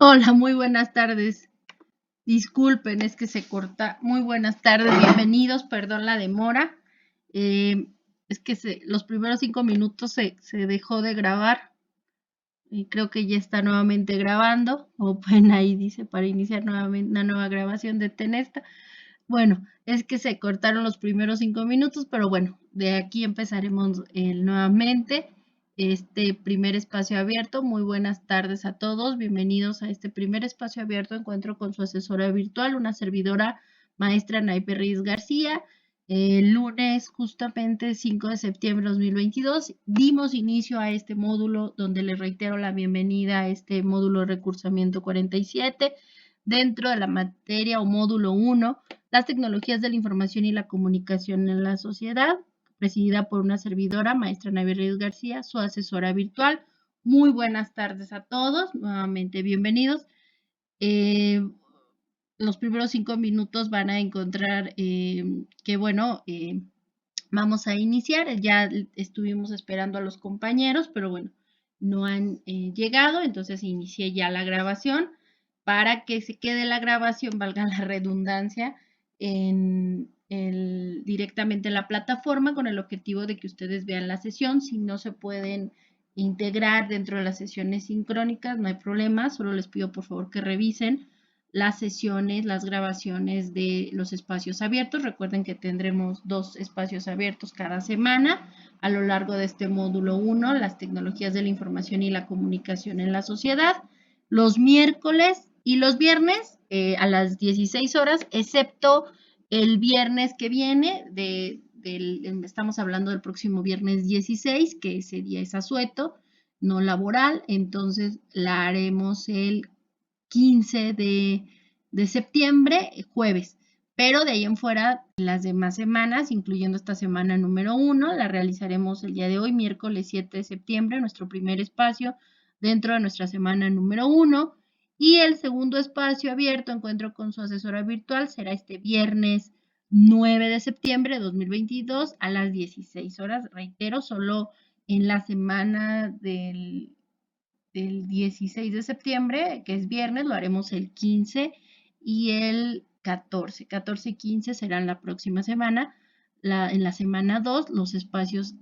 Hola, muy buenas tardes. Disculpen, es que se corta. Muy buenas tardes, bienvenidos, perdón la demora. Eh, es que los primeros 5 minutos se dejó de grabar y creo que ya está nuevamente grabando. Open ahí dice para iniciar nuevamente una nueva grabación de Tenesta. Bueno, es que se cortaron los primeros 5 minutos, pero bueno, de aquí empezaremos nuevamente este primer espacio abierto. Muy buenas tardes a todos, bienvenidos a este primer espacio abierto. Encuentro con su asesora virtual, una servidora maestra Naipe Reyes García. El lunes, justamente 5 de septiembre de 2022, dimos inicio a este módulo donde les reitero la bienvenida a este módulo de recursamiento 47 dentro de la materia o módulo 1, las tecnologías de la información y la comunicación en la sociedad, presidida por una servidora, maestra Navi Reyes García, su asesora virtual. Muy buenas tardes a todos, nuevamente bienvenidos. Los primeros 5 minutos van a encontrar que, bueno, vamos a iniciar. Ya estuvimos esperando a los compañeros, pero bueno, no han llegado, entonces inicié ya la grabación para que se quede la grabación, valga la redundancia, directamente en la plataforma con el objetivo de que ustedes vean la sesión. Si no se pueden integrar dentro de las sesiones sincrónicas, no hay problema, solo les pido por favor que revisen las sesiones, las grabaciones de los espacios abiertos. Recuerden que tendremos 2 espacios abiertos cada semana a lo largo de este módulo 1, las tecnologías de la información y la comunicación en la sociedad, los miércoles y los viernes a las 16 horas, excepto el viernes que viene, estamos hablando del próximo viernes 16, que ese día es asueto, no laboral, entonces la haremos el 15 de septiembre, jueves. Pero de ahí en fuera, las demás semanas, incluyendo esta semana número 1, la realizaremos el día de hoy, miércoles 7 de septiembre, nuestro primer espacio dentro de nuestra semana número 1. Y el segundo espacio abierto, encuentro con su asesora virtual, será este viernes 9 de septiembre de 2022 a las 16 horas. Reitero, solo en la semana del 16 de septiembre, que es viernes, lo haremos el 15 y el 14. 14 y 15 serán la próxima semana. En la semana 2, los espacios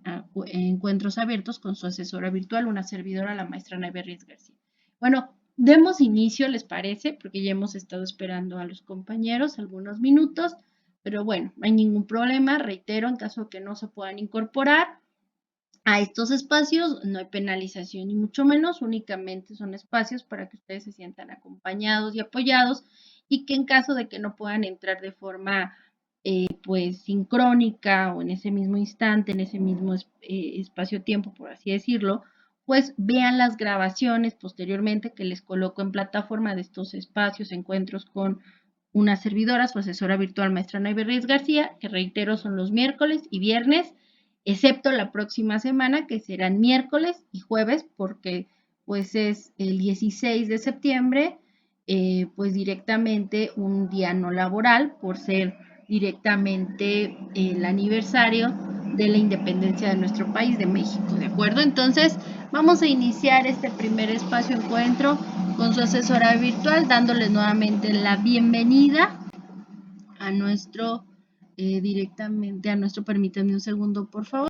encuentros abiertos con su asesora virtual, una servidora, la maestra Naive Reyes García. Bueno, demos inicio, ¿les parece? Porque ya hemos estado esperando a los compañeros algunos minutos, pero bueno, no hay ningún problema. Reitero, en caso de que no se puedan incorporar a estos espacios, no hay penalización ni mucho menos, únicamente son espacios para que ustedes se sientan acompañados y apoyados y que en caso de que no puedan entrar de forma pues sincrónica o en ese mismo instante, en ese mismo espacio-tiempo, por así decirlo, pues vean las grabaciones posteriormente que les coloco en plataforma de estos espacios, encuentros con una servidora, su asesora virtual, maestra Naive Reyes García, que reitero son los miércoles y viernes, excepto la próxima semana, que serán miércoles y jueves, porque pues es el 16 de septiembre, pues directamente un día no laboral, por ser directamente el aniversario de la independencia de nuestro país, de México, ¿de acuerdo? Entonces, vamos a iniciar este primer espacio encuentro con su asesora virtual, dándoles nuevamente la bienvenida a nuestro, directamente a nuestro, permítanme un segundo, por favor.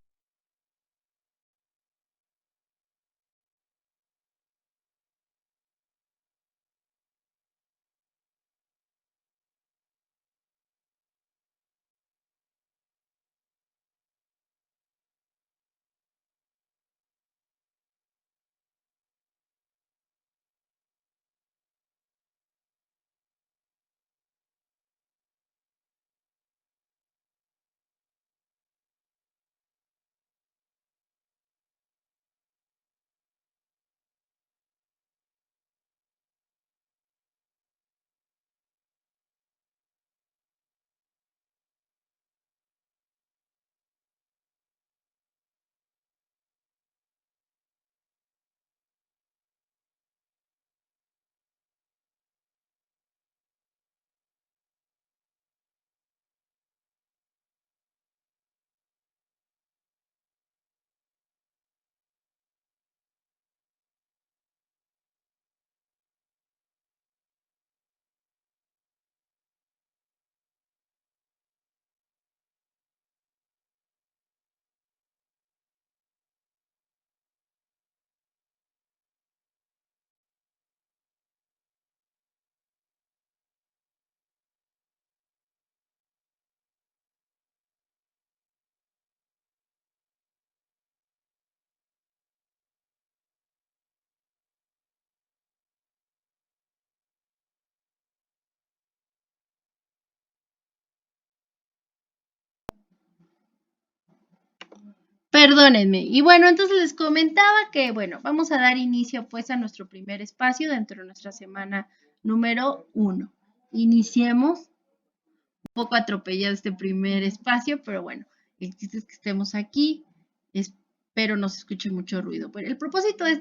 Perdónenme. Y bueno, entonces les comentaba que, bueno, vamos a dar inicio pues a nuestro primer espacio dentro de nuestra semana número 1. Iniciemos un poco atropellado este primer espacio, pero bueno, el chiste es que estemos aquí. Espero no se escuche mucho ruido. Bueno, el propósito de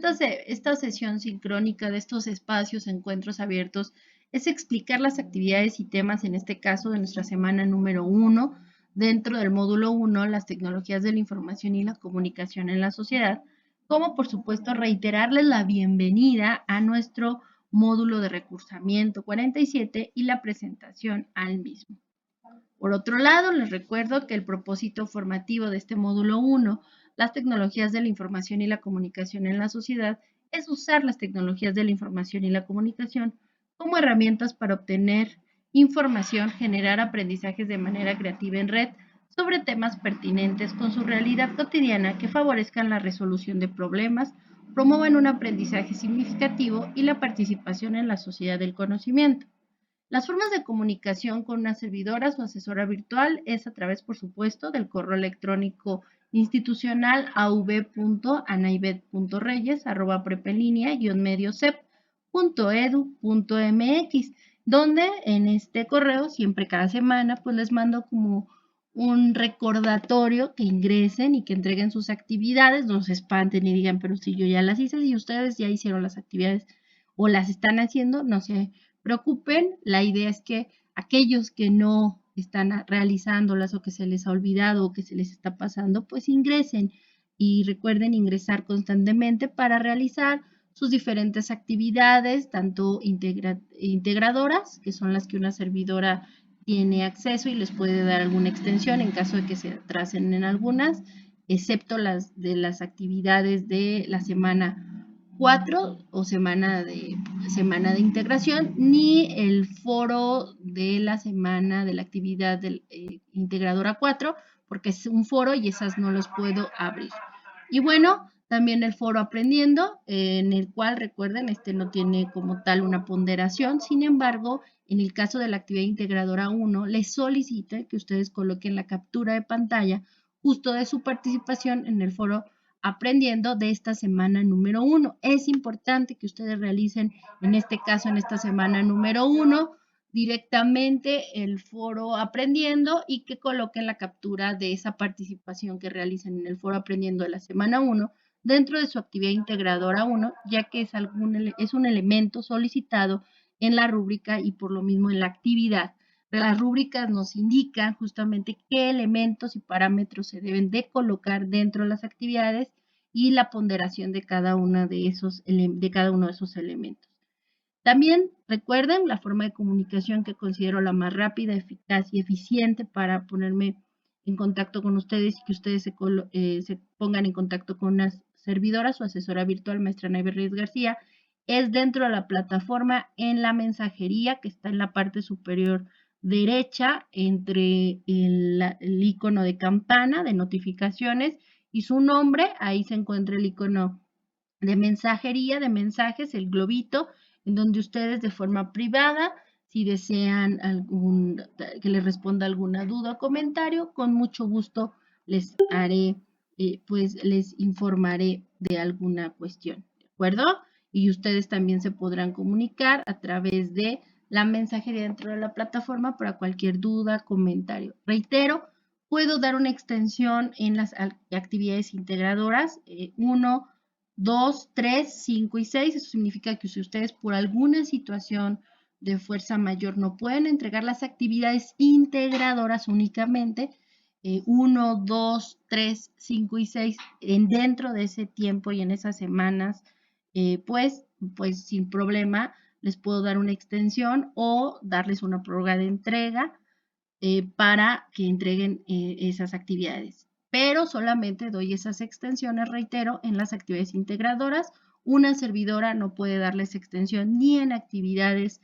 esta sesión sincrónica, de estos espacios, encuentros abiertos, es explicar las actividades y temas, en este caso de nuestra semana número 1, dentro del módulo 1, las tecnologías de la información y la comunicación en la sociedad, como por supuesto reiterarles la bienvenida a nuestro módulo de recursamiento 47 y la presentación al mismo. Por otro lado, les recuerdo que el propósito formativo de este módulo 1, las tecnologías de la información y la comunicación en la sociedad, es usar las tecnologías de la información y la comunicación como herramientas para obtener información, generar aprendizajes de manera creativa en red sobre temas pertinentes con su realidad cotidiana que favorezcan la resolución de problemas, promuevan un aprendizaje significativo y la participación en la sociedad del conocimiento. Las formas de comunicación con una servidora o asesora virtual es a través, por supuesto, del correo electrónico institucional av.anaibet.reyes@prepelinea-mediosep.edu.mx, donde en este correo siempre cada semana pues les mando como un recordatorio que ingresen y que entreguen sus actividades, no se espanten y digan, pero si yo ya las hice, si ustedes ya hicieron las actividades o las están haciendo, no se preocupen. La idea es que aquellos que no están realizándolas o que se les ha olvidado o que se les está pasando, pues ingresen y recuerden ingresar constantemente para realizar sus diferentes actividades, tanto integradoras, que son las que una servidora tiene acceso y les puede dar alguna extensión en caso de que se atrasen en algunas, excepto las de las actividades de la semana 4 o semana de integración, ni el foro de la semana de la actividad del, integradora 4, porque es un foro y esas no los puedo abrir. Y bueno, también el foro aprendiendo, en el cual recuerden, este no tiene como tal una ponderación, sin embargo, en el caso de la actividad integradora 1, les solicita que ustedes coloquen la captura de pantalla justo de su participación en el foro aprendiendo de esta semana número 1. Es importante que ustedes realicen, en este caso, en esta semana número 1, directamente el foro aprendiendo y que coloquen la captura de esa participación que realicen en el foro aprendiendo de la semana 1 dentro de su actividad integradora 1, ya que es un elemento solicitado en la rúbrica y por lo mismo en la actividad. Las rúbricas nos indican justamente qué elementos y parámetros se deben de colocar dentro de las actividades y la ponderación de cada uno de esos elementos. También recuerden la forma de comunicación que considero la más rápida, eficaz y eficiente para ponerme en contacto con ustedes y que ustedes se pongan en contacto con una servidora, su asesora virtual, maestra Naive Reyes García, es dentro de la plataforma en la mensajería que está en la parte superior derecha entre el icono de campana de notificaciones y su nombre. Ahí se encuentra el icono de mensajería, de mensajes, el globito, en donde ustedes de forma privada, si desean que les responda alguna duda o comentario, con mucho gusto les haré, pues les informaré de alguna cuestión, ¿de acuerdo? Y ustedes también se podrán comunicar a través de la mensajería dentro de la plataforma para cualquier duda, comentario. Reitero, puedo dar una extensión en las actividades integradoras, 1, 2, 3, 5 y 6. Eso significa que si ustedes por alguna situación de fuerza mayor no pueden entregar las actividades integradoras únicamente, 1, 2, 3, 5 y 6, dentro de ese tiempo y en esas semanas, pues sin problema les puedo dar una extensión o darles una prórroga de entrega para que entreguen esas actividades. Pero solamente doy esas extensiones, reitero, en las actividades integradoras. Una servidora no puede darles extensión ni en actividades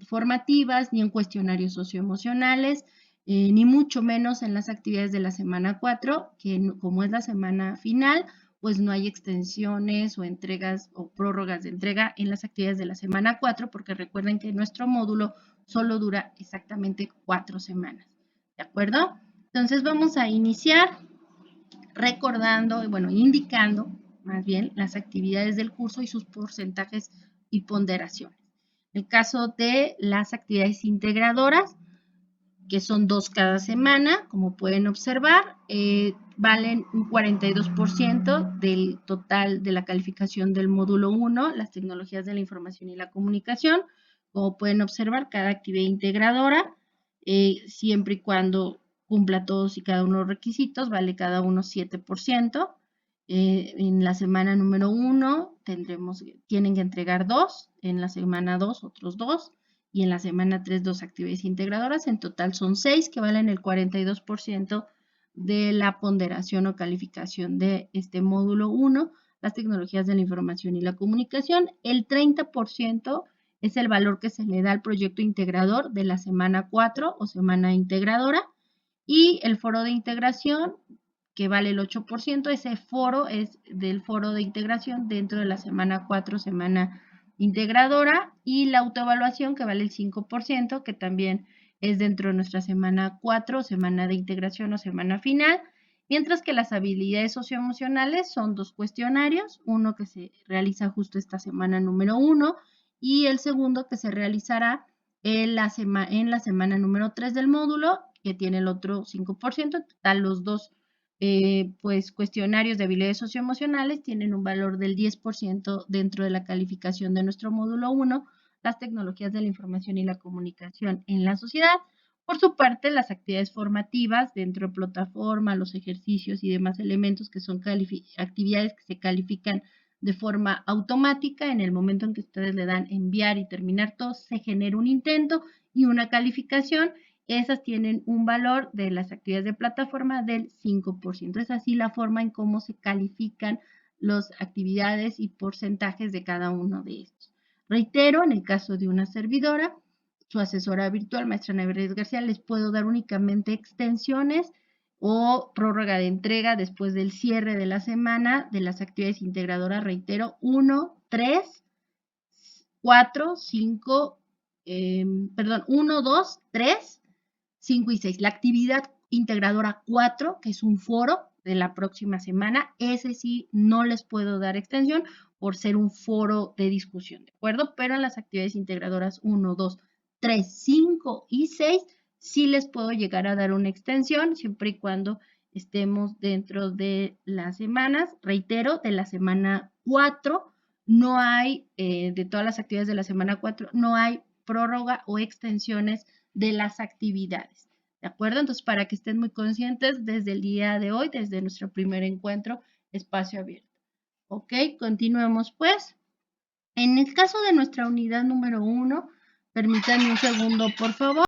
formativas, ni en cuestionarios socioemocionales, ni mucho menos en las actividades de la semana 4, que como es la semana final, pues no hay extensiones o entregas o prórrogas de entrega en las actividades de la semana 4, porque recuerden que nuestro módulo solo dura exactamente 4 semanas. ¿De acuerdo? Entonces vamos a iniciar recordando, bueno, indicando más bien las actividades del curso y sus porcentajes y ponderaciones. En el caso de las actividades integradoras, que son 2 cada semana, como pueden observar, valen un 42% del total de la calificación del módulo 1, las tecnologías de la información y la comunicación. Como pueden observar, cada actividad integradora, siempre y cuando cumpla todos y cada uno de los requisitos, vale cada uno 7%. En la semana número 1 tienen que entregar 2, en la semana 2 otros 2, y en la semana 3 2 actividades integradoras. En total son 6 que valen el 42% de la ponderación o calificación de este módulo 1, las tecnologías de la información y la comunicación. El 30% es el valor que se le da al proyecto integrador de la semana 4 o semana integradora, y el foro de integración, que vale el 8%, ese foro es del foro de integración dentro de la semana 4, semana integradora, y la autoevaluación, que vale el 5%, que también es dentro de nuestra semana 4, semana de integración o semana final, mientras que las habilidades socioemocionales son 2 cuestionarios, uno que se realiza justo esta semana número 1 y el segundo que se realizará en la semana número 3 del módulo, que tiene el otro 5%. En total, los dos pues cuestionarios de habilidades socioemocionales tienen un valor del 10% dentro de la calificación de nuestro módulo 1, las tecnologías de la información y la comunicación en la sociedad. Por su parte, las actividades formativas dentro de plataforma, los ejercicios y demás elementos que son actividades que se califican de forma automática. En el momento en que ustedes le dan enviar y terminar todo, se genera un intento y una calificación. Esas tienen un valor de las actividades de plataforma del 5%. Es así la forma en cómo se califican las actividades y porcentajes de cada uno de estos. Reitero, en el caso de una servidora, su asesora virtual, maestra Neveres García, les puedo dar únicamente extensiones o prórroga de entrega después del cierre de la semana de las actividades integradoras. Reitero, 1, 3, 4, 5, 1, 2, 3, 5 y 6. La actividad integradora 4, que es un foro de la próxima semana, ese sí no les puedo dar extensión por ser un foro de discusión, ¿de acuerdo? Pero en las actividades integradoras 1, 2, 3, 5 y 6 sí les puedo llegar a dar una extensión siempre y cuando estemos dentro de las semanas. Reitero, de la semana 4 no hay, de todas las actividades de la semana 4, no hay prórroga o extensiones de las actividades, ¿de acuerdo? Entonces, para que estén muy conscientes desde el día de hoy, desde nuestro primer encuentro, espacio abierto. Ok, continuemos pues. En el caso de nuestra unidad número 1, permítanme un segundo, por favor.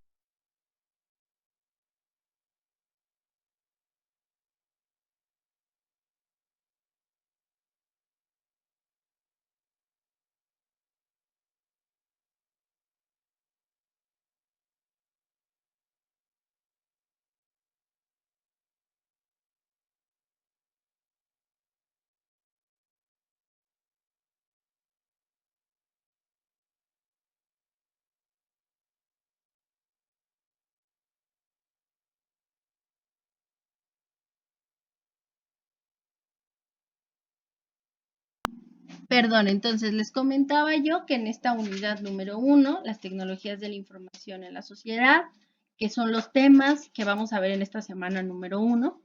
Perdón, entonces les comentaba yo que en esta unidad número 1, las tecnologías de la información en la sociedad, que son los temas que vamos a ver en esta semana número 1,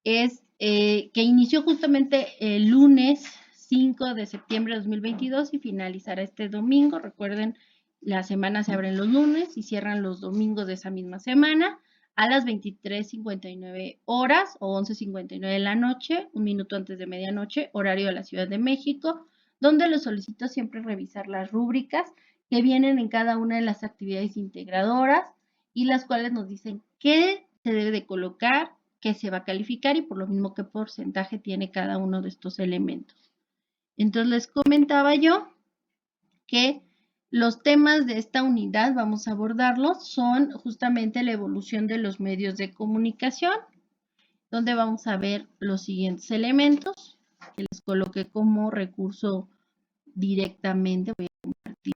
es que inició justamente el lunes 5 de septiembre de 2022 y finalizará este domingo. Recuerden, la semana se abren los lunes y cierran los domingos de esa misma semana a las 23:59 horas o 11:59 de la noche, un minuto antes de medianoche, horario de la Ciudad de México, donde les solicito siempre revisar las rúbricas que vienen en cada una de las actividades integradoras y las cuales nos dicen qué se debe de colocar, qué se va a calificar y por lo mismo qué porcentaje tiene cada uno de estos elementos. Entonces les comentaba yo que los temas de esta unidad, vamos a abordarlos, son justamente la evolución de los medios de comunicación, donde vamos a ver los siguientes elementos que les coloqué como recurso directamente. Voy a compartir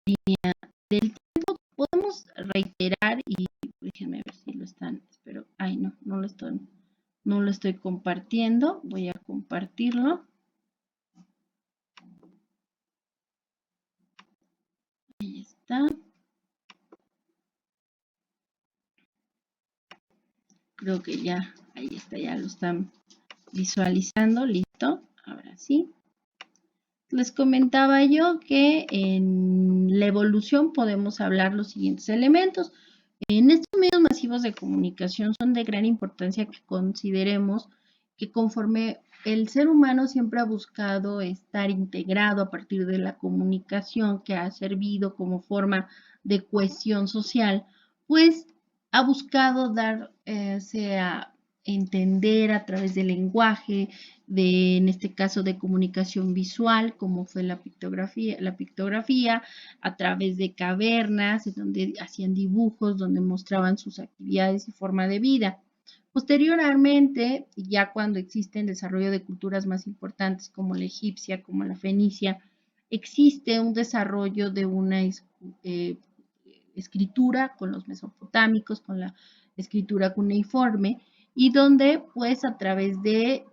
línea del tiempo. Podemos queremos reiterar, y déjenme ver si lo están, espero, ay no, no lo estoy compartiendo, voy a compartirlo. Ahí está. Creo que ya, ahí está, ya lo están visualizando, listo, ahora sí. Les comentaba yo que en la evolución podemos hablar los siguientes elementos. En estos medios masivos de comunicación son de gran importancia que consideremos que conforme el ser humano siempre ha buscado estar integrado a partir de la comunicación que ha servido como forma de cohesión social, pues ha buscado darse a entender a través del lenguaje, en este caso de comunicación visual, como fue la pictografía, a través de cavernas, donde hacían dibujos, donde mostraban sus actividades y forma de vida. Posteriormente, ya cuando existe el desarrollo de culturas más importantes como la egipcia, como la fenicia, existe un desarrollo de una escritura con los mesopotámicos, con la escritura cuneiforme, y donde pues a través de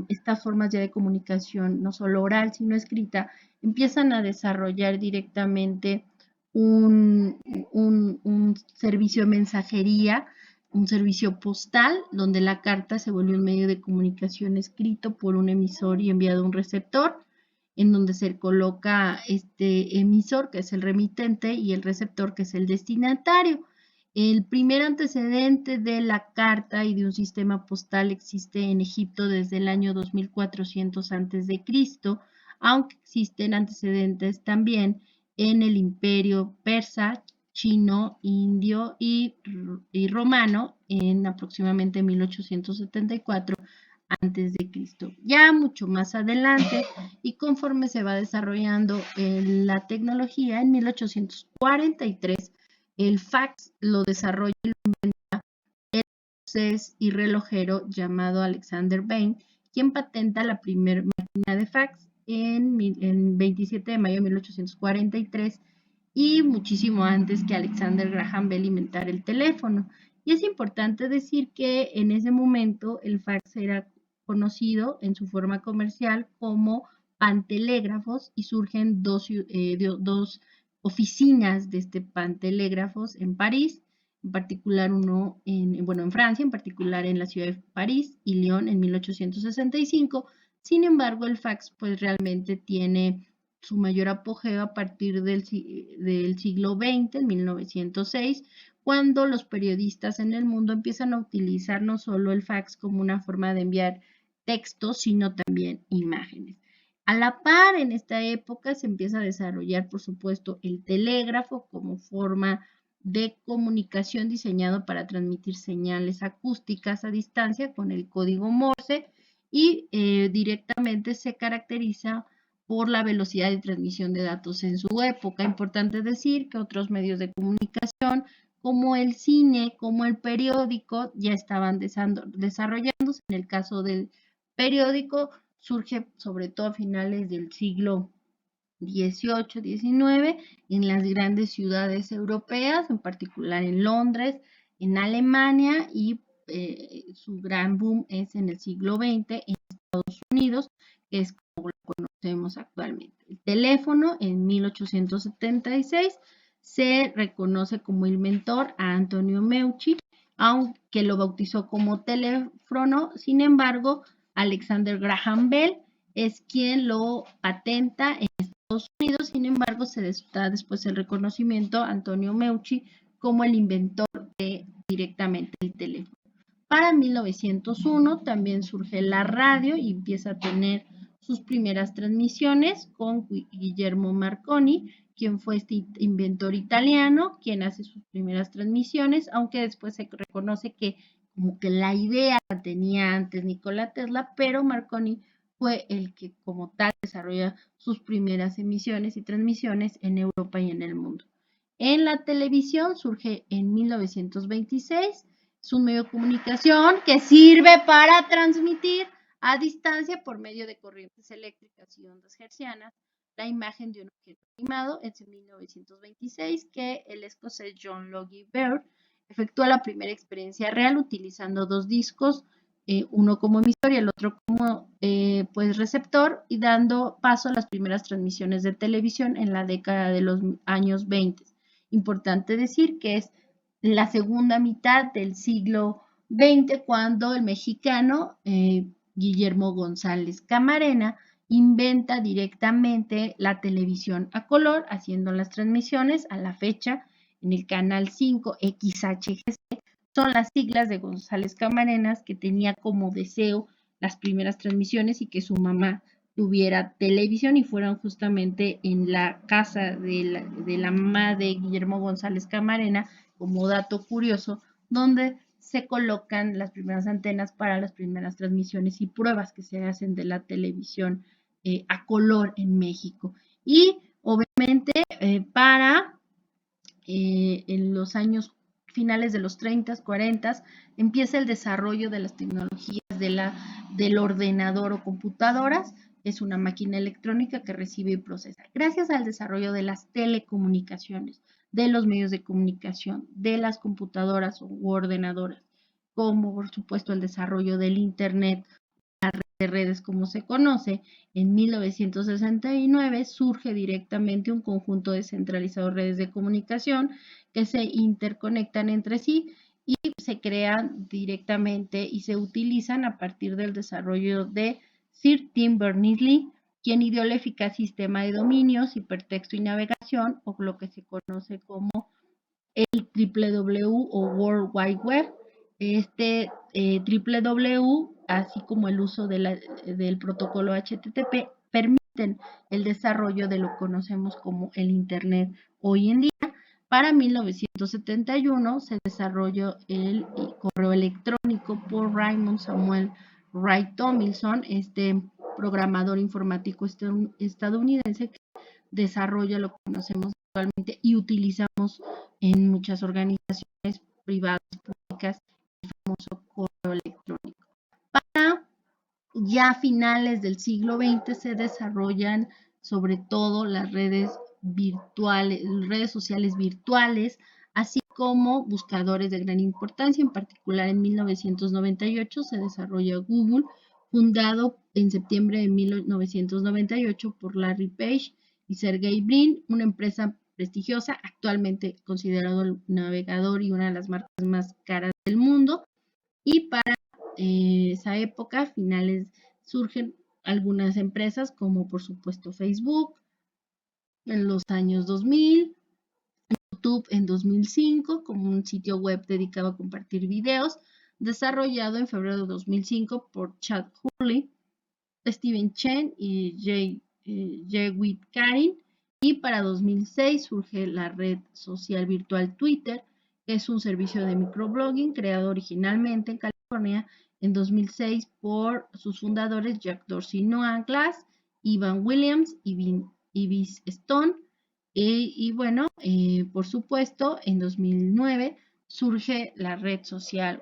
estas formas ya de comunicación, no solo oral, sino escrita, empiezan a desarrollar directamente un servicio de mensajería, un servicio postal, donde la carta se volvió un medio de comunicación escrito por un emisor y enviado a un receptor, en donde se coloca este emisor, que es el remitente, y el receptor, que es el destinatario. El primer antecedente de la carta y de un sistema postal existe en Egipto desde el año 2400 a.C., aunque existen antecedentes también en el imperio persa, chino, indio y romano en aproximadamente 1874 a.C. Ya mucho más adelante y conforme se va desarrollando la tecnología, en 1843 el fax lo desarrolla y lo inventa el escocés y relojero llamado Alexander Bain, quien patenta la primera máquina de fax en 27 de mayo de 1843 y muchísimo antes que Alexander Graham Bell inventara el teléfono. Y es importante decir que en ese momento el fax era conocido en su forma comercial como pantelégrafos y surgen dos oficinas de este pantelégrafos en París, en particular uno en Francia, en particular en la ciudad de París y Lyon en 1865. Sin embargo, el fax pues realmente tiene su mayor apogeo a partir del siglo XX, en 1906, cuando los periodistas en el mundo empiezan a utilizar no solo el fax como una forma de enviar textos, sino también imágenes. A la par, en esta época se empieza a desarrollar, por supuesto, el telégrafo como forma de comunicación diseñado para transmitir señales acústicas a distancia con el código Morse y directamente se caracteriza por la velocidad de transmisión de datos en su época. Importante decir que otros medios de comunicación como el cine, como el periódico, ya estaban desarrollándose. En el caso del periódico, surge sobre todo a finales del siglo XVIII, XIX, en las grandes ciudades europeas, en particular en Londres, en Alemania, y su gran boom es en el siglo XX en Estados Unidos, que es como lo conocemos actualmente. El teléfono en 1876 se reconoce como inventor a Antonio Meucci, aunque lo bautizó como teléfono. Sin embargo, Alexander Graham Bell es quien lo patenta en Estados Unidos. Sin embargo, se da después el reconocimiento a Antonio Meucci como el inventor de directamente el teléfono. Para 1901 también surge la radio y empieza a tener sus primeras transmisiones con Guillermo Marconi, quien fue este inventor italiano, quien hace sus primeras transmisiones, aunque después se reconoce que como que la idea la tenía antes Nikola Tesla, pero Marconi fue el que como tal desarrolla sus primeras emisiones y transmisiones en Europa y en el mundo. En la televisión surge en 1926, es un medio de comunicación que sirve para transmitir a distancia por medio de corrientes eléctricas y ondas hertzianas la imagen de un objeto animado. Es en 1926 que el escocés John Logie Baird efectúa la primera experiencia real utilizando dos discos, uno como emisor y el otro como pues receptor, y dando paso a las primeras transmisiones de televisión en la década de los años 20. Importante decir que es la segunda mitad del siglo XX cuando el mexicano Guillermo González Camarena inventa directamente la televisión a color, haciendo las transmisiones a la fecha en el canal 5 XHGC. Son las siglas de González Camarenas, que tenía como deseo las primeras transmisiones y que su mamá tuviera televisión, y fueron justamente en la casa de la mamá de Guillermo González Camarena, como dato curioso, donde se colocan las primeras antenas para las primeras transmisiones y pruebas que se hacen de la televisión a color en México. Y obviamente para en los años finales de los 30, 40, empieza el desarrollo de las tecnologías del ordenador o computadoras. Es una máquina electrónica que recibe y procesa. Gracias al desarrollo de las telecomunicaciones, de los medios de comunicación, de las computadoras u ordenadoras, como por supuesto el desarrollo del Internet, de redes como se conoce, en 1969 surge directamente un conjunto descentralizado de redes de comunicación que se interconectan entre sí y se crean directamente y se utilizan a partir del desarrollo de Sir Tim Berners-Lee, quien ideó el eficaz sistema de dominios, hipertexto y navegación, o lo que se conoce como el www o World Wide Web. Este www, así como el uso del protocolo HTTP, permiten el desarrollo de lo que conocemos como el Internet hoy en día. Para 1971 se desarrolló el correo electrónico por Raymond Samuel Wright Tomlinson, este programador informático estadounidense que desarrolla lo que conocemos actualmente y utilizamos en muchas organizaciones privadas, públicas, el famoso correo electrónico. Para ya finales del siglo XX se desarrollan sobre todo las redes virtuales, redes sociales virtuales, así como buscadores de gran importancia. En particular, en 1998 se desarrolla Google, fundado en septiembre de 1998 por Larry Page y Sergey Brin, una empresa prestigiosa, actualmente considerado el navegador y una de las marcas más caras del mundo. Y para esa época, finales, surgen algunas empresas como por supuesto Facebook en los años 2000, YouTube en 2005 como un sitio web dedicado a compartir videos, desarrollado en febrero de 2005 por Chad Hurley, Steven Chen y Jewett Karin. Y para 2006 surge la red social virtual Twitter, que es un servicio de microblogging creado originalmente en California en 2006 por sus fundadores Jack Dorsey, Noah Glass, Ivan Williams y Ivis Stone. Y bueno, por supuesto, en 2009 surge la red social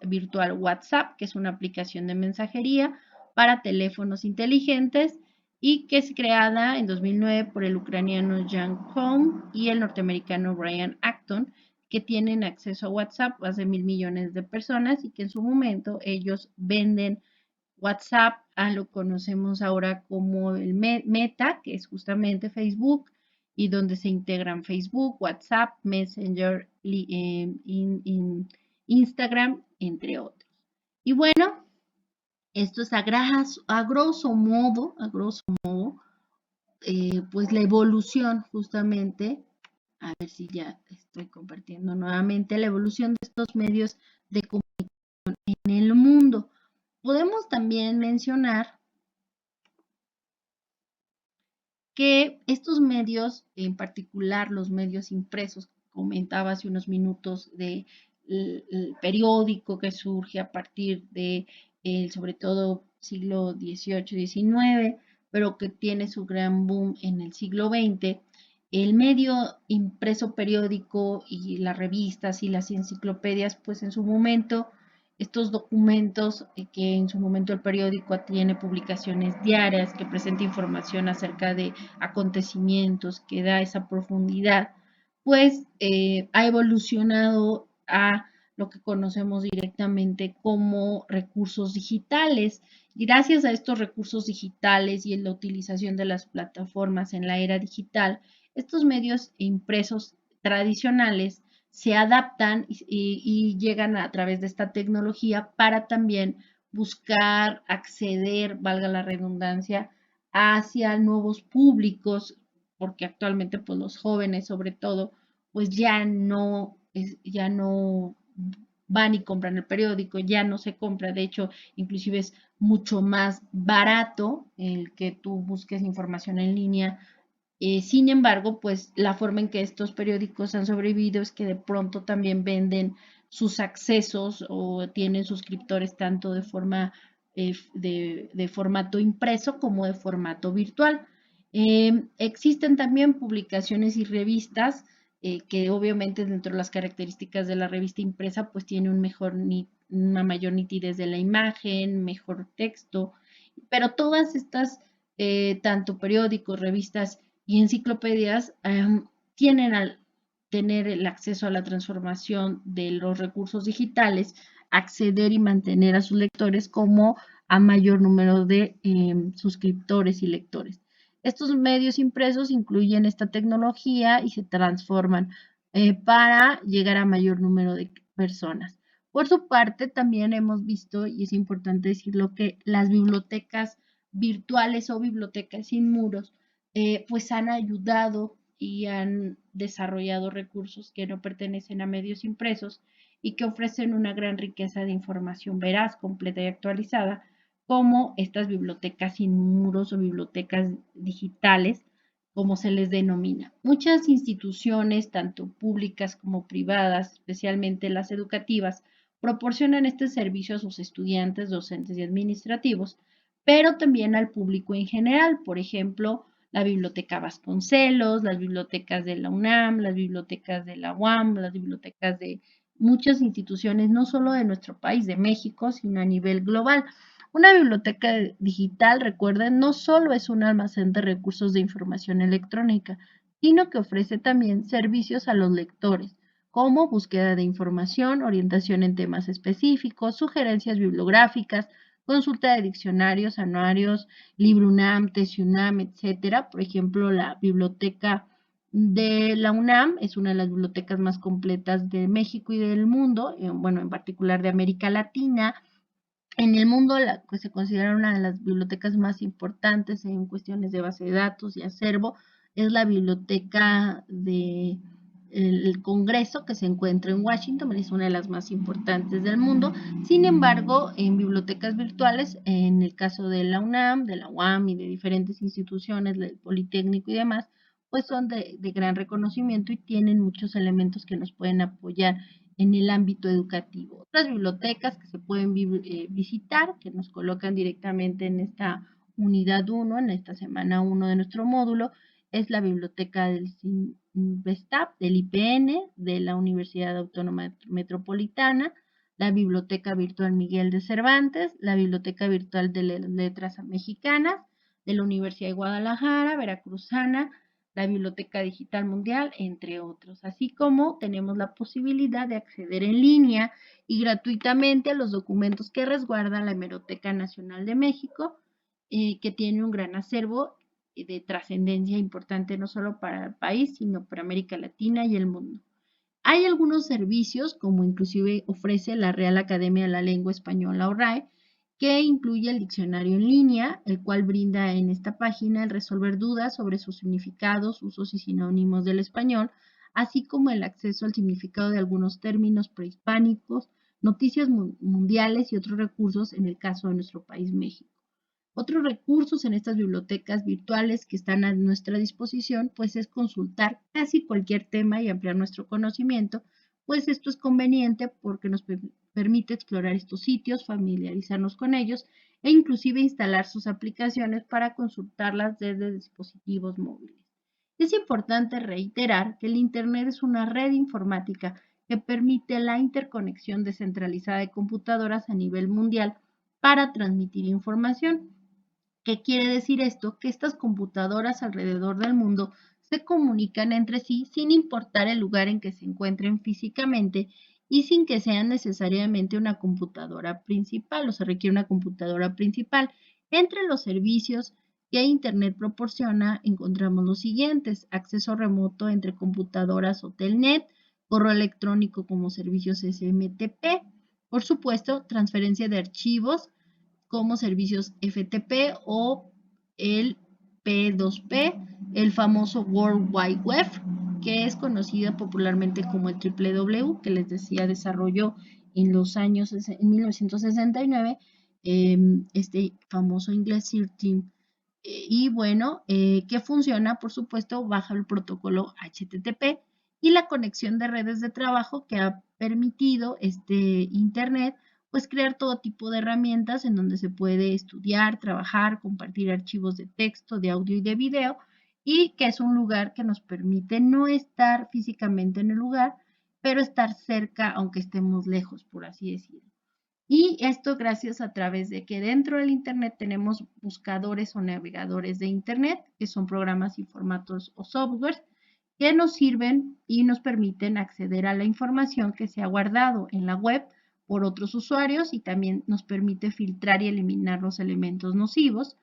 virtual WhatsApp, que es una aplicación de mensajería para teléfonos inteligentes y que es creada en 2009 por el ucraniano Jan Koum y el norteamericano Brian Acton, que tienen acceso a WhatsApp más de 1.000 millones de personas y que en su momento ellos venden WhatsApp a lo que conocemos ahora como el Meta, que es justamente Facebook, y donde se integran Facebook, WhatsApp, Messenger, Instagram, entre otros. Y bueno, esto es a grosso modo, pues la evolución justamente, a ver si ya estoy compartiendo nuevamente, la evolución de estos medios de comunicación en el mundo. Podemos también mencionar que estos medios, en particular los medios impresos, comentaba hace unos minutos de el periódico que surge a partir de, sobre todo, siglo XVIII, XIX, pero que tiene su gran boom en el siglo XX. El medio impreso periódico y las revistas y las enciclopedias, pues en su momento estos documentos que en su momento el periódico tiene publicaciones diarias, que presenta información acerca de acontecimientos, que da esa profundidad, pues ha evolucionado a lo que conocemos directamente como recursos digitales. Gracias a estos recursos digitales y en la utilización de las plataformas en la era digital, estos medios impresos tradicionales se adaptan y llegan a través de esta tecnología para también buscar acceder, valga la redundancia, hacia nuevos públicos, porque actualmente pues los jóvenes sobre todo pues ya no van y compran el periódico, ya no se compra, de hecho inclusive es mucho más barato el que tú busques información en línea. Sin embargo, pues la forma en que estos periódicos han sobrevivido es que de pronto también venden sus accesos o tienen suscriptores tanto de forma de formato impreso como de formato virtual. Existen también publicaciones y revistas que obviamente dentro de las características de la revista impresa pues tiene una mayor nitidez de la imagen, mejor texto, pero todas estas, tanto periódicos, revistas y enciclopedias tienen al tener el acceso a la transformación de los recursos digitales, acceder y mantener a sus lectores como a mayor número de suscriptores y lectores. Estos medios impresos incluyen esta tecnología y se transforman para llegar a mayor número de personas. Por su parte, también hemos visto, y es importante decirlo, que las bibliotecas virtuales o bibliotecas sin muros pues han ayudado y han desarrollado recursos que no pertenecen a medios impresos y que ofrecen una gran riqueza de información veraz, completa y actualizada, como estas bibliotecas sin muros o bibliotecas digitales, como se les denomina. Muchas instituciones, tanto públicas como privadas, especialmente las educativas, proporcionan este servicio a sus estudiantes, docentes y administrativos, pero también al público en general. Por ejemplo, la Biblioteca Vasconcelos, las bibliotecas de la UNAM, las bibliotecas de la UAM, las bibliotecas de muchas instituciones, no solo de nuestro país, de México, sino a nivel global. Una biblioteca digital, recuerden, no solo es un almacén de recursos de información electrónica, sino que ofrece también servicios a los lectores, como búsqueda de información, orientación en temas específicos, sugerencias bibliográficas, consulta de diccionarios, anuarios, Libro UNAM, Tesis UNAM, etcétera. Por ejemplo, la biblioteca de la UNAM es una de las bibliotecas más completas de México y del mundo, bueno, en particular de América Latina. En el mundo, que se considera una de las bibliotecas más importantes en cuestiones de base de datos y acervo, es la biblioteca del Congreso, que se encuentra en Washington, es una de las más importantes del mundo. Sin embargo, en bibliotecas virtuales, en el caso de la UNAM, de la UAM y de diferentes instituciones, del Politécnico y demás, pues son de gran reconocimiento y tienen muchos elementos que nos pueden apoyar en el ámbito educativo. Otras bibliotecas que se pueden visitar, que nos colocan directamente en esta unidad 1, en esta semana 1 de nuestro módulo, es la biblioteca del CINVESTAP, del IPN, de la Universidad Autónoma Metropolitana, la Biblioteca Virtual Miguel de Cervantes, la Biblioteca Virtual de Letras Mexicanas, de la Universidad de Guadalajara, Veracruzana, la Biblioteca Digital Mundial, entre otros. Así como tenemos la posibilidad de acceder en línea y gratuitamente a los documentos que resguarda la Hemeroteca Nacional de México, que tiene un gran acervo de trascendencia importante no solo para el país, sino para América Latina y el mundo. Hay algunos servicios, como inclusive ofrece la Real Academia de la Lengua Española o RAE, que incluye el diccionario en línea, el cual brinda en esta página el resolver dudas sobre sus significados, usos y sinónimos del español, así como el acceso al significado de algunos términos prehispánicos, noticias mundiales y otros recursos en el caso de nuestro país México. Otros recursos en estas bibliotecas virtuales que están a nuestra disposición, pues es consultar casi cualquier tema y ampliar nuestro conocimiento, pues esto es conveniente porque nos permite explorar estos sitios, familiarizarnos con ellos e inclusive instalar sus aplicaciones para consultarlas desde dispositivos móviles. Es importante reiterar que el Internet es una red informática que permite la interconexión descentralizada de computadoras a nivel mundial para transmitir información. ¿Qué quiere decir esto? Que estas computadoras alrededor del mundo se comunican entre sí sin importar el lugar en que se encuentren físicamente y sin que sean necesariamente una computadora principal o se requiere una computadora principal. Entre los servicios que Internet proporciona encontramos los siguientes: acceso remoto entre computadoras o telnet, correo electrónico como servicios SMTP, por supuesto, transferencia de archivos como servicios FTP o el P2P, el famoso World Wide Web, que es conocida popularmente como el WW, que les decía desarrolló en los años en 1969 este famoso inglés Sir Tim. Y bueno, que funciona, por supuesto, bajo el protocolo HTTP y la conexión de redes de trabajo que ha permitido este Internet pues crear todo tipo de herramientas en donde se puede estudiar, trabajar, compartir archivos de texto, de audio y de video, y que es un lugar que nos permite no estar físicamente en el lugar, pero estar cerca aunque estemos lejos, por así decirlo. Y esto gracias a través de que dentro del Internet tenemos buscadores o navegadores de Internet, que son programas y formatos o softwares que nos sirven y nos permiten acceder a la información que se ha guardado en la web por otros usuarios y también nos permite filtrar y eliminar los elementos nocivos,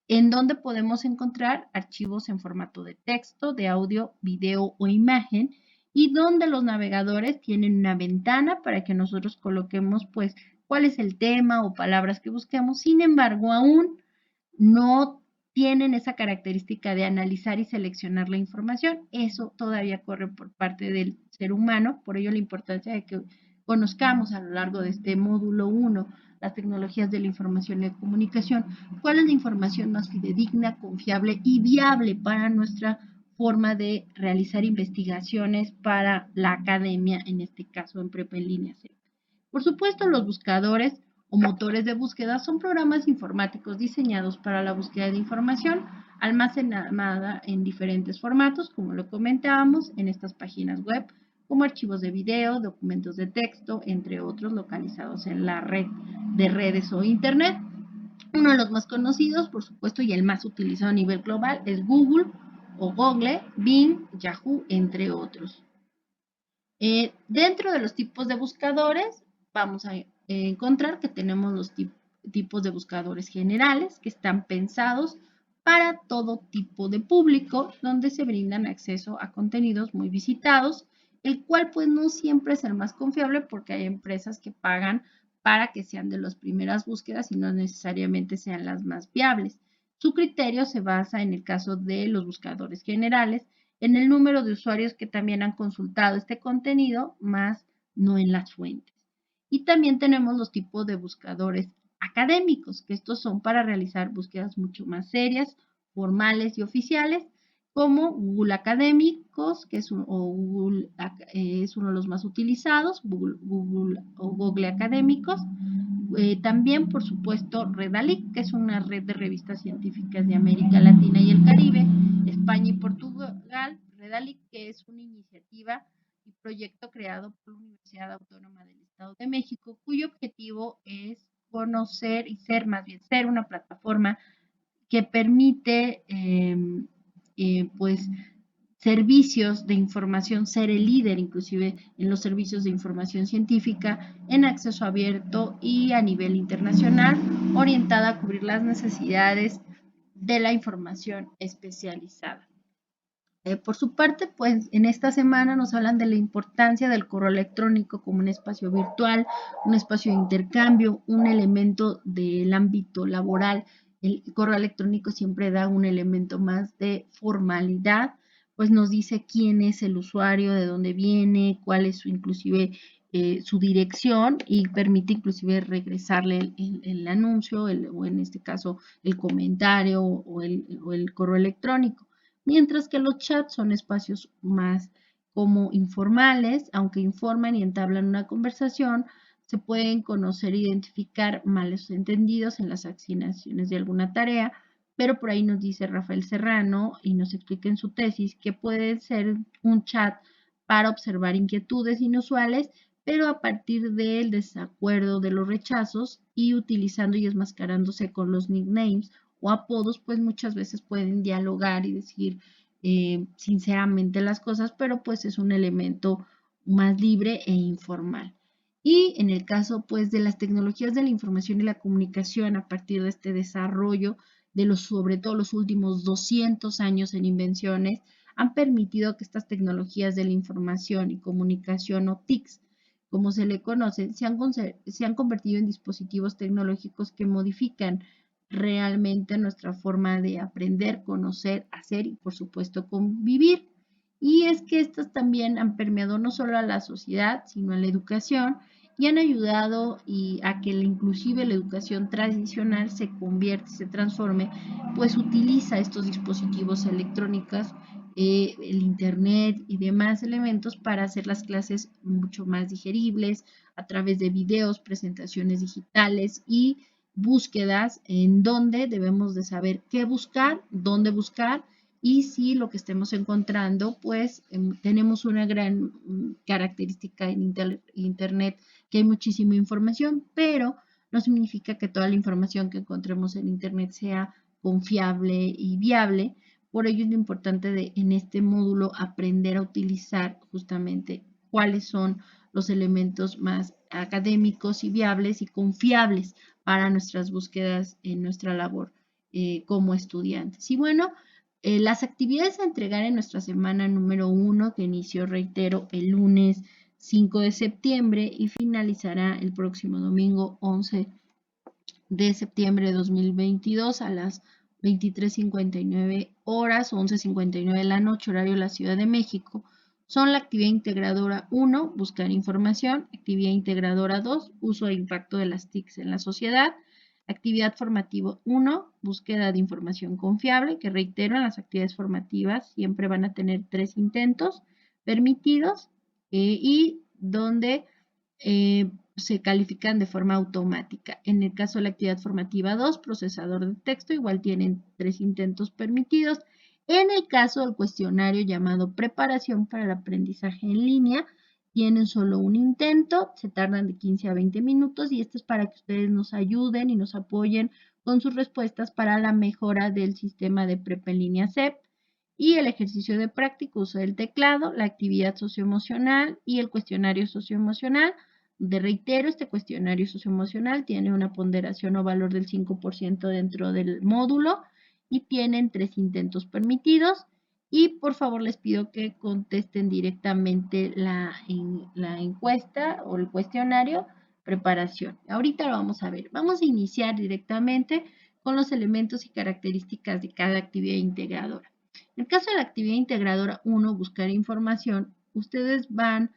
en donde podemos encontrar archivos en formato de texto, de audio, video o imagen, y donde los navegadores tienen una ventana para que nosotros coloquemos pues cuál es el tema o palabras que busquemos. Sin embargo, aún no tienen esa característica de analizar y seleccionar la información. Eso todavía corre por parte del ser humano, por ello la importancia de que conozcamos a lo largo de este módulo 1 las tecnologías de la información y la comunicación, cuál es la información más fidedigna, confiable y viable para nuestra forma de realizar investigaciones para la academia, en este caso en prepa en línea. Por supuesto, los buscadores o motores de búsqueda son programas informáticos diseñados para la búsqueda de información almacenada en diferentes formatos, como lo comentábamos, en estas páginas web, como archivos de video, documentos de texto, entre otros, localizados en la red de redes o Internet. Uno de los más conocidos, por supuesto, y el más utilizado a nivel global es Google o Google, Bing, Yahoo, entre otros. Dentro de los tipos de buscadores, vamos a encontrar que tenemos los tipos de buscadores generales que están pensados para todo tipo de público, donde se brindan acceso a contenidos muy visitados, el cual pues no siempre es el más confiable porque hay empresas que pagan para que sean de las primeras búsquedas y no necesariamente sean las más viables. Su criterio se basa en el caso de los buscadores generales, en el número de usuarios que también han consultado este contenido, más no en las fuentes. Y también tenemos los tipos de buscadores académicos, que estos son para realizar búsquedas mucho más serias, formales y oficiales, como Google Académicos, que es, Google, es uno de los más utilizados, Google o Google Académicos. También, por supuesto, Redalyc, que es una red de revistas científicas de América Latina y el Caribe, España y Portugal. Redalyc, que es una iniciativa y proyecto creado por la Universidad Autónoma del Estado de México, cuyo objetivo es conocer y ser, más bien, ser una plataforma que permite, pues, servicios de información, ser el líder inclusive en los servicios de información científica en acceso abierto y a nivel internacional, orientada a cubrir las necesidades de la información especializada. Por su parte, pues en esta semana nos hablan de la importancia del correo electrónico como un espacio virtual, un espacio de intercambio, un elemento del ámbito laboral. El correo electrónico siempre da un elemento más de formalidad, pues nos dice quién es el usuario, de dónde viene, cuál es su inclusive su dirección y permite inclusive regresarle el anuncio o en este caso el comentario o el correo electrónico. Mientras que los chats son espacios más como informales, aunque informan y entablan una conversación, se pueden conocer e identificar malos entendidos en las asignaciones de alguna tarea, pero por ahí nos dice Rafael Serrano y nos explica en su tesis que puede ser un chat para observar inquietudes inusuales, pero a partir del desacuerdo de los rechazos y utilizando y enmascarándose con los nicknames o apodos, pues muchas veces pueden dialogar y decir sinceramente las cosas, pero pues es un elemento más libre e informal. Y en el caso pues de las tecnologías de la información y la comunicación a partir de este desarrollo de los, sobre todo los últimos 200 años en invenciones, han permitido que estas tecnologías de la información y comunicación o TICs, como se le conoce, se han convertido en dispositivos tecnológicos que modifican realmente nuestra forma de aprender, conocer, hacer y por supuesto convivir. Y es que estas también han permeado no solo a la sociedad, sino a la educación y han ayudado a que inclusive la educación tradicional se convierta, se transforme, pues utiliza estos dispositivos electrónicos, el internet y demás elementos para hacer las clases mucho más digeribles a través de videos, presentaciones digitales y búsquedas en donde debemos de saber qué buscar, dónde buscar y si lo que estemos encontrando, pues tenemos una gran característica en Internet, que hay muchísima información, pero no significa que toda la información que encontremos en Internet sea confiable y viable. Por ello es lo importante en este módulo aprender a utilizar justamente cuáles son los elementos más académicos y viables y confiables para nuestras búsquedas en nuestra labor como estudiantes. Y bueno, las actividades a entregar en nuestra semana número 1, que inició, reitero, el lunes 5 de septiembre y finalizará el próximo domingo 11 de septiembre de 2022 a las 23:59 horas, 11:59 de la noche, horario de la Ciudad de México. Son la actividad integradora 1, buscar información; actividad integradora 2, uso e impacto de las TICs en la sociedad; actividad formativa 1, búsqueda de información confiable, que reitero, en las actividades formativas siempre van a tener 3 intentos permitidos y donde se califican de forma automática. En el caso de la actividad formativa 2, procesador de texto, igual tienen 3 intentos permitidos. En el caso del cuestionario llamado preparación para el aprendizaje en línea, tienen solo un intento, se tardan de 15 a 20 minutos y esto es para que ustedes nos ayuden y nos apoyen con sus respuestas para la mejora del sistema de prepa en línea CEP. Y el ejercicio de práctica, uso del teclado, la actividad socioemocional y el cuestionario socioemocional. De reitero, este cuestionario socioemocional tiene una ponderación o valor del 5% dentro del módulo y tienen 3 intentos permitidos. Y por favor les pido que contesten directamente la encuesta o el cuestionario preparación. Ahorita lo vamos a ver. Vamos a iniciar directamente con los elementos y características de cada actividad integradora. En el caso de la actividad integradora 1, buscar información, ustedes van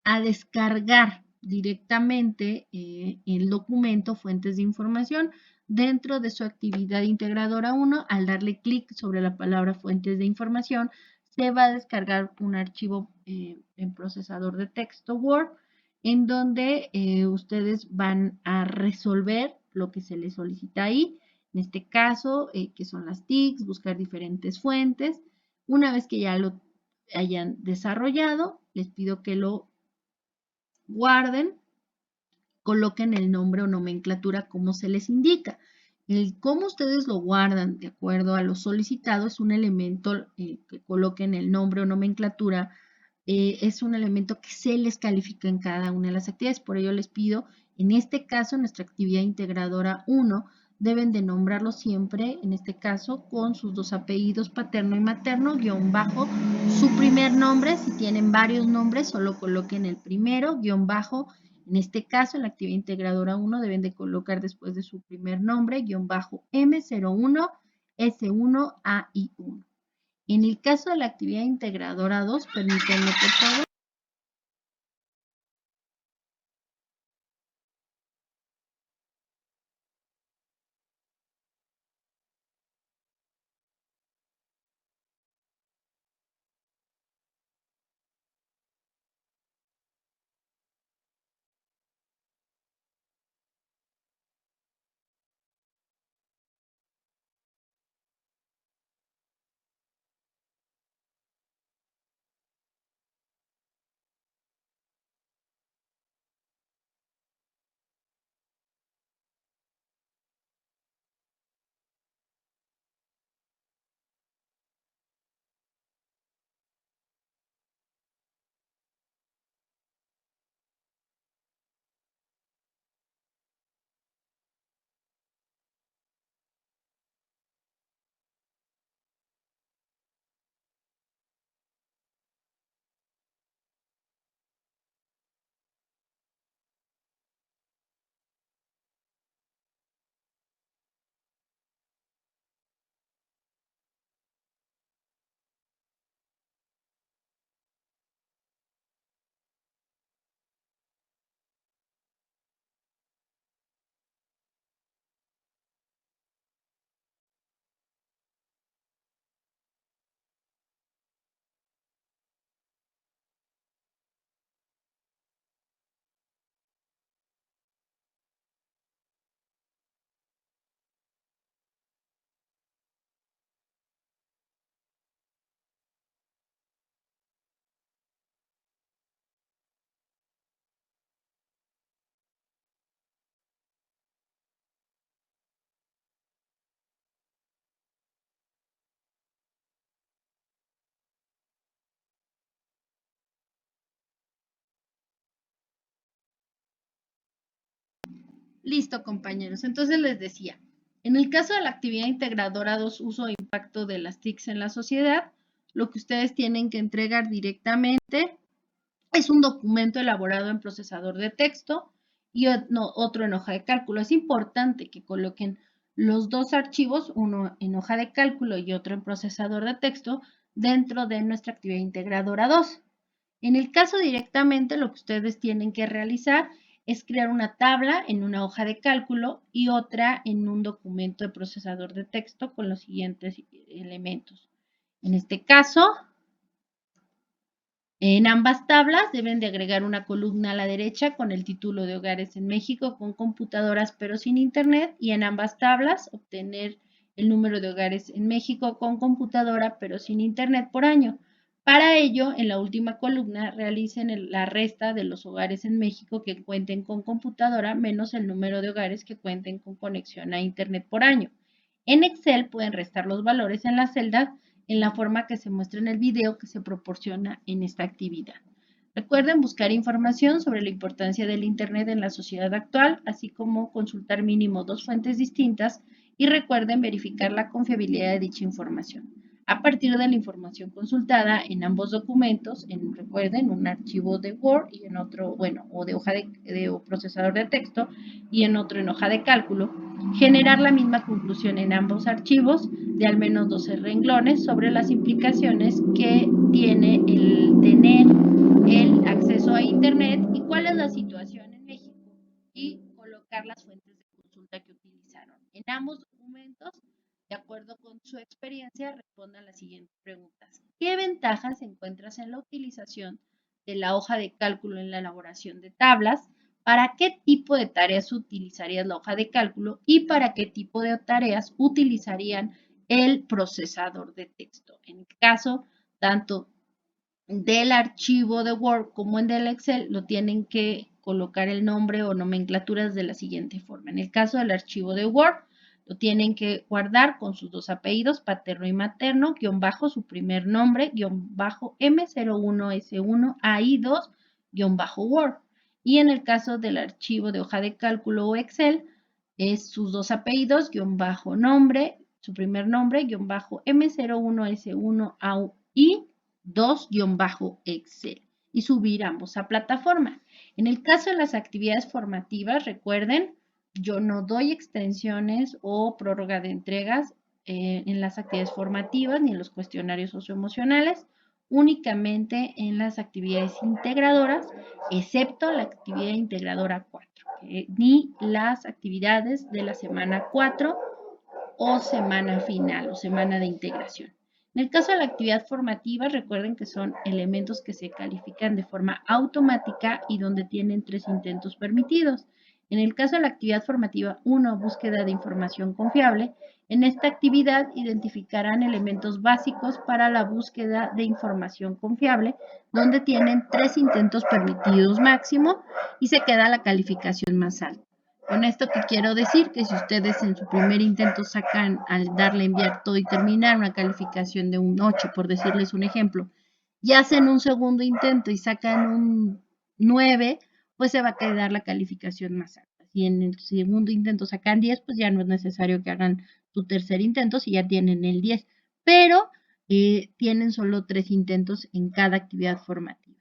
a descargar directamente el documento fuentes de información dentro de su actividad integradora 1. Al darle clic sobre la palabra fuentes de información, se va a descargar un archivo en procesador de texto Word, en donde ustedes van a resolver lo que se les solicita ahí. En este caso, que son las TICs, buscar diferentes fuentes. Una vez que ya lo hayan desarrollado, les pido que lo guarden, coloquen el nombre o nomenclatura como se les indica. El cómo ustedes lo guardan de acuerdo a lo solicitado es un elemento que coloquen el nombre o nomenclatura, es un elemento que se les califica en cada una de las actividades. Por ello les pido, en este caso, nuestra actividad integradora 1, deben de nombrarlo siempre, en este caso, con sus 2 apellidos, paterno y materno, guión bajo, su primer nombre. Si tienen varios nombres, solo coloquen el primero, guión bajo. En este caso, en la actividad integradora 1, deben de colocar después de su primer nombre, guión bajo M01, S1, A y 1. En el caso de la actividad integradora 2, permítanme por favor. Listo, compañeros. Entonces les decía, en el caso de la actividad integradora 2, uso e impacto de las TICs en la sociedad, lo que ustedes tienen que entregar directamente es un documento elaborado en procesador de texto y otro en hoja de cálculo. Es importante que coloquen los dos archivos, uno en hoja de cálculo y otro en procesador de texto, dentro de nuestra actividad integradora 2. En el caso directamente, lo que ustedes tienen que realizar es crear una tabla en una hoja de cálculo y otra en un documento de procesador de texto con los siguientes elementos. En este caso, en ambas tablas deben de agregar una columna a la derecha con el título de Hogares en México con computadoras pero sin internet, y en ambas tablas obtener el número de hogares en México con computadora pero sin internet por año. Para ello, en la última columna realicen la resta de los hogares en México que cuenten con computadora menos el número de hogares que cuenten con conexión a internet por año. En Excel pueden restar los valores en la celda en la forma que se muestra en el video que se proporciona en esta actividad. Recuerden buscar información sobre la importancia del Internet en la sociedad actual, así como consultar mínimo 2 fuentes distintas, y recuerden verificar la confiabilidad de dicha información. A partir de la información consultada en ambos documentos, recuerden, un archivo de Word y en otro, bueno, o de hoja de procesador de texto y en otro en hoja de cálculo, generar la misma conclusión en ambos archivos de al menos 12 renglones sobre las implicaciones que tiene el tener el acceso a Internet y cuál es la situación en México, y colocar las fuentes de consulta que utilizaron. En ambos documentos, de acuerdo con su experiencia, respondan las siguientes preguntas. ¿Qué ventajas encuentras en la utilización de la hoja de cálculo en la elaboración de tablas? ¿Para qué tipo de tareas utilizarías la hoja de cálculo y para qué tipo de tareas utilizarían el procesador de texto? En el caso tanto del archivo de Word como en del Excel, lo tienen que colocar el nombre o nomenclaturas de la siguiente forma. En el caso del archivo de Word, lo tienen que guardar con sus dos apellidos, paterno y materno, guión bajo su primer nombre, guión bajo M01S1AI2, guión bajo Word. Y en el caso del archivo de hoja de cálculo o Excel, es sus dos apellidos, guión bajo nombre, su primer nombre, guión bajo M01S1AI 2-Excel, y subir ambos a plataforma. En el caso de las actividades formativas, recuerden, yo no doy extensiones o prórroga de entregas en las actividades formativas ni en los cuestionarios socioemocionales, únicamente en las actividades integradoras, excepto la actividad integradora 4, ni las actividades de la semana 4 o semana final o semana de integración. En el caso de la actividad formativa, recuerden que son elementos que se califican de forma automática y donde tienen 3 intentos permitidos. En el caso de la actividad formativa 1, búsqueda de información confiable, en esta actividad identificarán elementos básicos para la búsqueda de información confiable, donde tienen 3 intentos permitidos máximo y se queda la calificación más alta. Con esto que quiero decir que si ustedes en su primer intento sacan, al darle enviar todo y terminar, una calificación de un 8, por decirles un ejemplo, y hacen un segundo intento y sacan un 9, pues se va a quedar la calificación más alta. Si en el segundo intento sacan 10, pues ya no es necesario que hagan su tercer intento si ya tienen el 10, pero tienen solo 3 intentos en cada actividad formativa.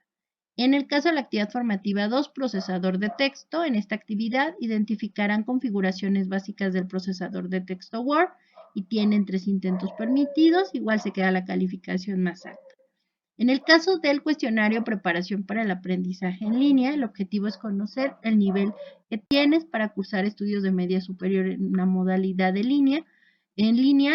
En el caso de la actividad formativa 2, procesador de texto, en esta actividad identificarán configuraciones básicas del procesador de texto Word y tienen 3 intentos permitidos, igual se queda la calificación más alta. En el caso del cuestionario preparación para el aprendizaje en línea, el objetivo es conocer el nivel que tienes para cursar estudios de media superior en una modalidad en línea,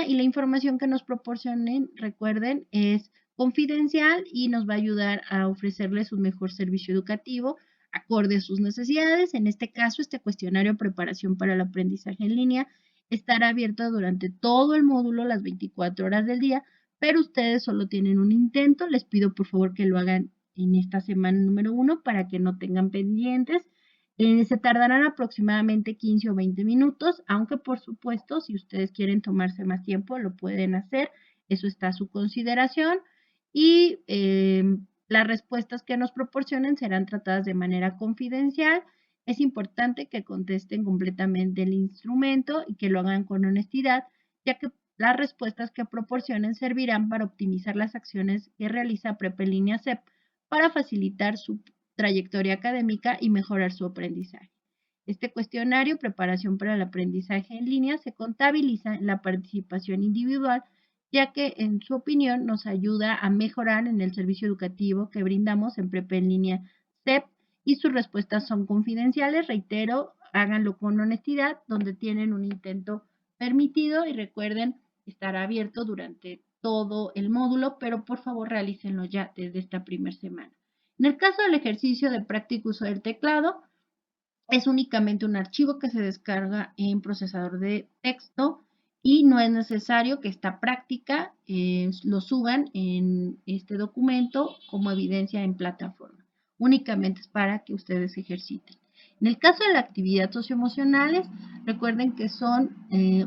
y la información que nos proporcionen, recuerden, es confidencial y nos va a ayudar a ofrecerles un mejor servicio educativo acorde a sus necesidades. En este caso, este cuestionario preparación para el aprendizaje en línea estará abierto durante todo el módulo, las 24 horas del día, pero ustedes solo tienen un intento. Les pido por favor que lo hagan en esta semana número 1 para que no tengan pendientes. Se tardarán aproximadamente 15 o 20 minutos, aunque por supuesto, si ustedes quieren tomarse más tiempo, lo pueden hacer. Eso está a su consideración. Y las respuestas que nos proporcionen serán tratadas de manera confidencial. Es importante que contesten completamente el instrumento y que lo hagan con honestidad, ya que las respuestas que proporcionen servirán para optimizar las acciones que realiza Prep en línea CEP para facilitar su trayectoria académica y mejorar su aprendizaje. Este cuestionario, preparación para el aprendizaje en línea, se contabiliza en la participación individual, ya que en su opinión nos ayuda a mejorar en el servicio educativo que brindamos en Prep en línea CEP y sus respuestas son confidenciales. Reitero, háganlo con honestidad, donde tienen un intento permitido y recuerden estar abierto durante todo el módulo, pero por favor realícenlo ya desde esta primera semana. En el caso del ejercicio de práctico uso del teclado, es únicamente un archivo que se descarga en procesador de texto y no es necesario que esta práctica lo suban en este documento como evidencia en plataforma. Únicamente es para que ustedes ejerciten. En el caso de la actividad socioemocionales, recuerden que son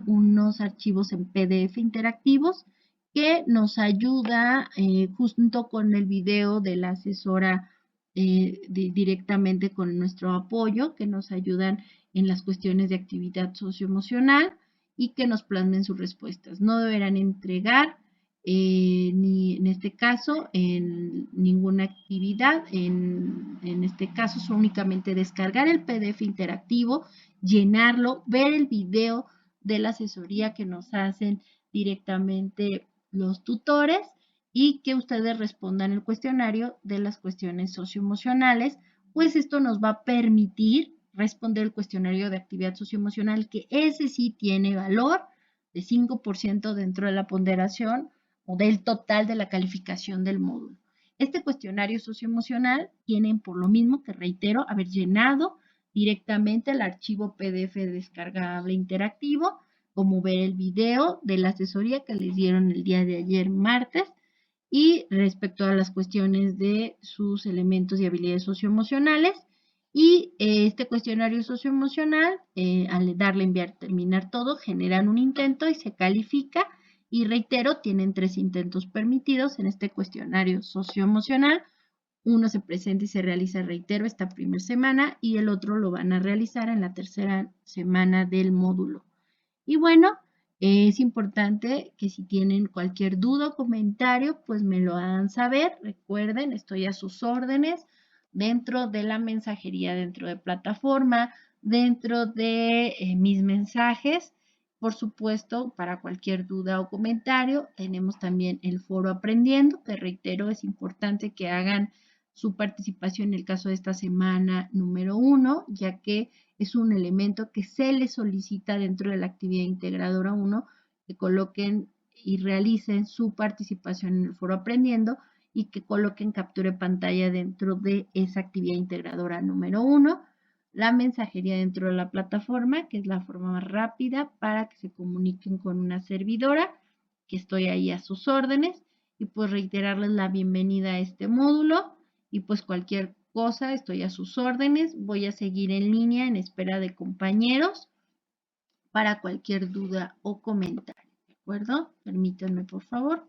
unos archivos en PDF interactivos que nos ayuda junto con el video de la asesora directamente con nuestro apoyo, que nos ayudan en las cuestiones de actividad socioemocional y que nos plasmen sus respuestas. No deberán entregar ni en este caso en ninguna actividad, en este caso es únicamente descargar el PDF interactivo, llenarlo, ver el video de la asesoría que nos hacen directamente los tutores y que ustedes respondan el cuestionario de las cuestiones socioemocionales, pues esto nos va a permitir responder el cuestionario de actividad socioemocional, que ese sí tiene valor de 5% dentro de la ponderación o del total de la calificación del módulo. Este cuestionario socioemocional tienen por lo mismo que reitero haber llenado directamente el archivo PDF descargable interactivo, como ver el video de la asesoría que les dieron el día de ayer martes y respecto a las cuestiones de sus elementos y habilidades socioemocionales. Y este cuestionario socioemocional, al darle enviar, terminar todo, generan un intento y se califica. Y reitero, tienen 3 intentos permitidos en este cuestionario socioemocional. Uno se presenta y se realiza, reitero, esta primera semana y el otro lo van a realizar en la tercera semana del módulo. Y bueno, es importante que si tienen cualquier duda o comentario, pues me lo hagan saber. Recuerden, estoy a sus órdenes dentro de la mensajería, dentro de plataforma, dentro de mis mensajes. Por supuesto, para cualquier duda o comentario, tenemos también el foro Aprendiendo, que reitero, es importante que hagan su participación en el caso de esta semana número 1, ya que es un elemento que se les solicita dentro de la actividad integradora 1, que coloquen y realicen su participación en el foro Aprendiendo y que coloquen captura de pantalla dentro de esa actividad integradora número 1. La mensajería dentro de la plataforma, que es la forma más rápida para que se comuniquen con una servidora, que estoy ahí a sus órdenes, y pues reiterarles la bienvenida a este módulo y pues cualquier cosa, estoy a sus órdenes. Voy a seguir en línea en espera de compañeros para cualquier duda o comentario. ¿De acuerdo? Permítanme, por favor.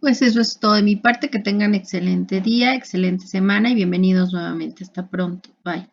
Pues eso es todo de mi parte. Que tengan excelente día, excelente semana y bienvenidos nuevamente. Hasta pronto. Bye.